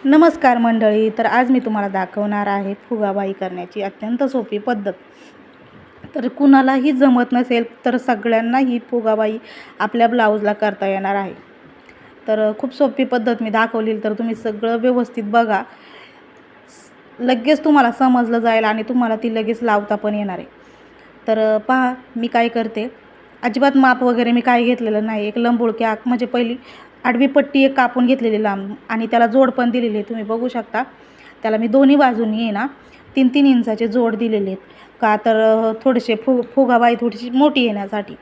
नमस्कार मंडळी. तर आज मी तुम्हाला दाखवणार आहे फुगाबाई करण्याची अत्यंत सोपी पद्धत. तर कुणालाही जमत नसेल तर सगळ्यांना ही फुगाबाई आपल्या ब्लाऊजला करता येणार आहे. तर खूप सोपी पद्धत मी दाखवली, तर तुम्ही सगळं व्यवस्थित बघा. लगेच तुम्हाला समजलं जाईल आणि तुम्हाला ती लगेच लावता पण येणार आहे. तर पहा मी काय करते. अजिबात माप वगैरे मी काय घेतलेलं नाही. एक लंबोळकी म्हणजे पहिली आडवी पट्टी एक कापून घेतलेली लांब आणि त्याला जोड पण दिलेली आहे. तुम्ही बघू शकता. त्याला मी दोन्ही बाजूंनी आहे ना 3-3 इंचाचे जोड दिलेले आहेत. का तर थोडेसे फुगाबाई थोडीशी मोठी येण्यासाठी.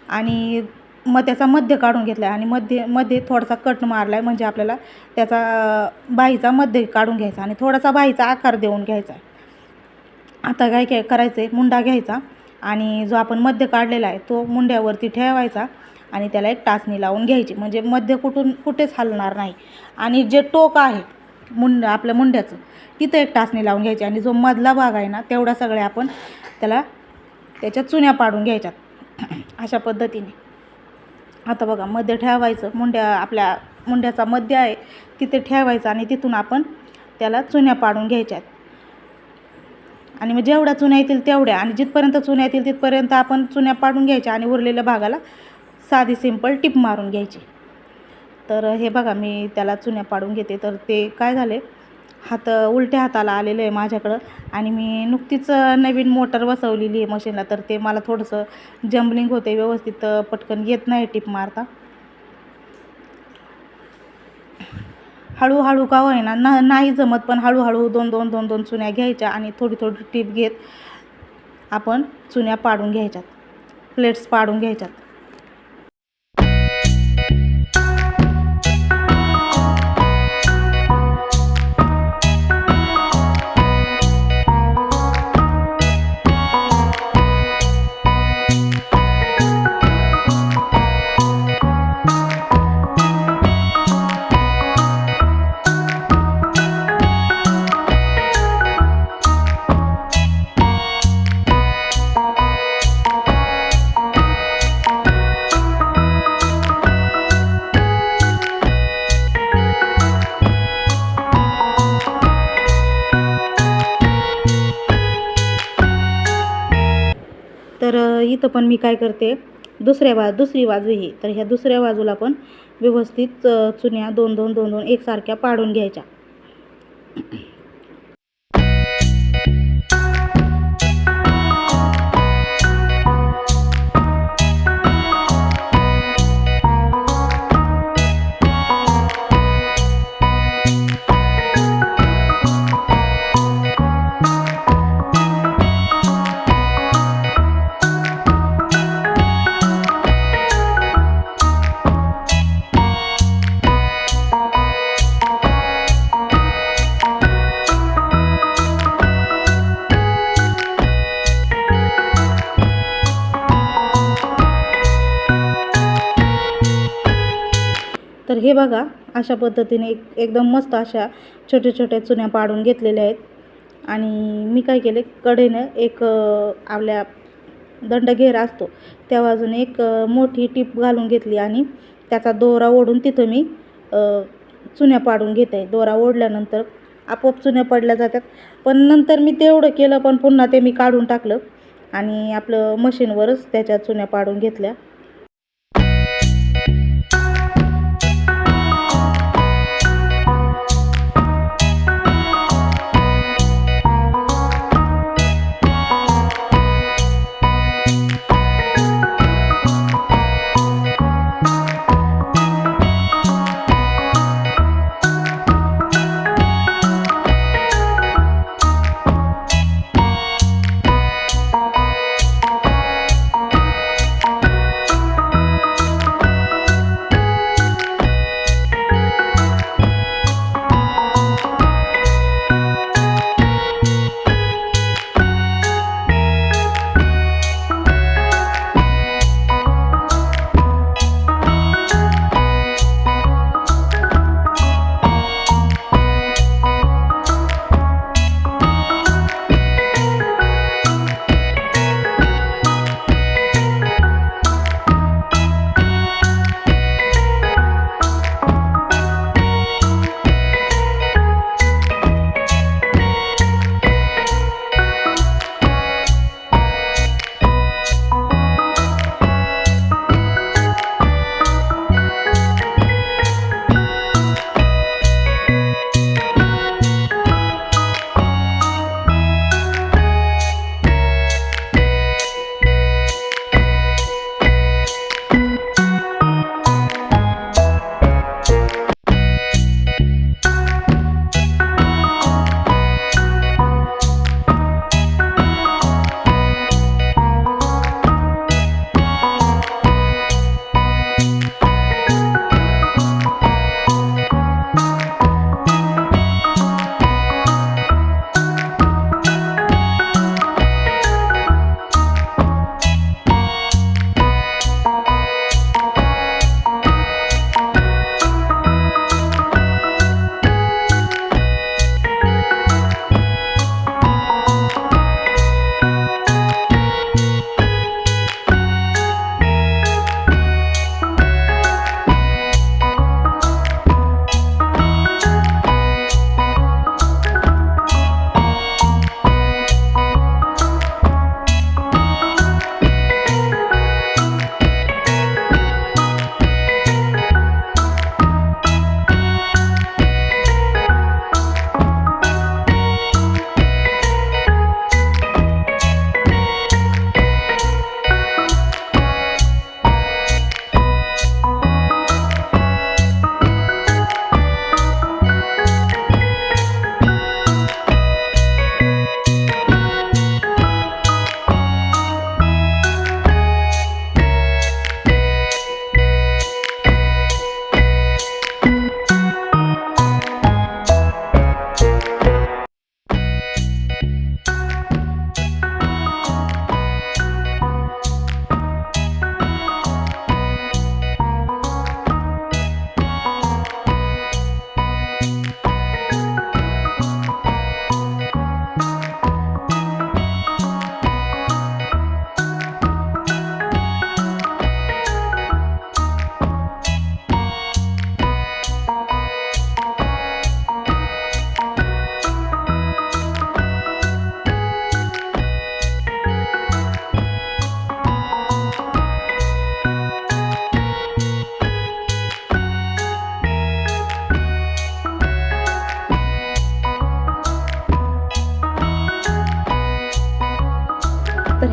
आणि मग त्याचा मध्य काढून घेतला आहे आणि मध्ये थोडासा कट मारला आहे, म्हणजे आपल्याला त्याचा बाहीचा मध्य काढून घ्यायचा आणि थोडासा बाहीचा आकार देऊन घ्यायचा आहे. आता काय करायचं आहे, मुंडा घ्यायचा आणि जो आपण मध्य काढलेला आहे तो मुंड्यावरती ठेवायचा आणि त्याला एक टाचणी लावून घ्यायची, म्हणजे मध्य कुठेच हलणार नाही. आणि जे टोक आहे आपल्या मुंड्याचं तिथं एक टाचणी लावून घ्यायची आणि जो मधला भाग आहे ना तेवढा सगळे आपण त्याच्या चुन्या पाडून घ्यायच्यात अशा पद्धतीने. आता बघा, मध्य ठेवायचं, आपल्या मुंड्याचा मध्य आहे तिथे ठेवायचं आणि तिथून आपण त्याला चुन्या पाडून घ्यायच्यात. आणि मग जेवढ्या चुन्या येतील तेवढ्या आणि जिथपर्यंत चुन्या येतील तिथपर्यंत आपण चुन्या पाडून घ्यायच्या आणि उरलेल्या भागाला साधी सिंपल टिप मारून घ्यायची. तर हे बघा, मी त्याला चुन्या पाडून घेते. तर ते काय झाले, उलट्या हाताला आलेलं आहे माझ्याकडं आणि मी नुकतीच नवीन मोटर बसवलेली आहे मशीनला. तर ते मला थोडंसं जम्बलिंग होते, व्यवस्थित पटकन येत नाही टिप मारता. हळूहळू का होईना नाही जमत, पण हळूहळू दोन चुन्या घ्यायच्या आणि थोडी टिप घेत आपण चुन्या पाडून घ्यायच्यात, प्लेट्स पाडून घ्यायच्यात. तर इथं पण मी काय करते, दुसरी बाजू ही, तर ह्या दुसऱ्या बाजूला पण व्यवस्थित चुन्या दोन एकसारख्या पाडून घ्यायच्या. तर हे बघा, अशा पद्धतीने एकदम मस्त अशा छोट्या चुन्या पाडून घेतलेल्या आहेत. आणि मी काय केले, कडेनं एक आपल्या दंडघेर असतो त्या बाजूने एक मोठी टीप घालून घेतली आणि त्याचा दोरा ओढून तिथं मी चुन्या पाडून घेत आहे. दोरा ओढल्यानंतर आपोआप चुन्या पडल्या जातात. पण नंतर मी तेवढं केलं, पण पुन्हा ते मी काढून टाकलं आणि आपलं मशीनवरच त्याच्या चुन्या पाडून घेतल्या.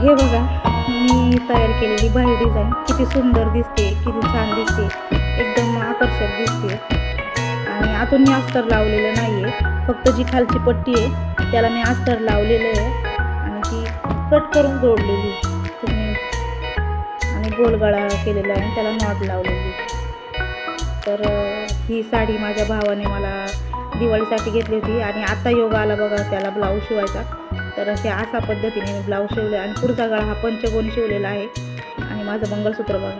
हे बघा मी तयार केलेली बाही डिझाईन किती सुंदर दिसते, किती छान दिसते, एकदम आकर्षक दिसते. आणि आतून मी अस्तर लावलेलं नाही आहे, फक्त जी खालची पट्टी आहे त्याला मी अस्तर लावलेलं आहे आणि ती कट करून जोडलेली तुम्ही आणि गोलगळा केलेला आहे, त्याला नॉट लावलेली. तर ही साडी माझ्या भावाने मला दिवाळीसाठी घेतली होती आणि आता योग आला बघा त्याला ब्लाऊज शिवायचा. तर हे अशा पद्धतीने मी ब्लाऊज शिवले आणि पुढचा गळा हा पंचकोनी शिवलेला आहे आणि माझं मंगळसूत्र बघा.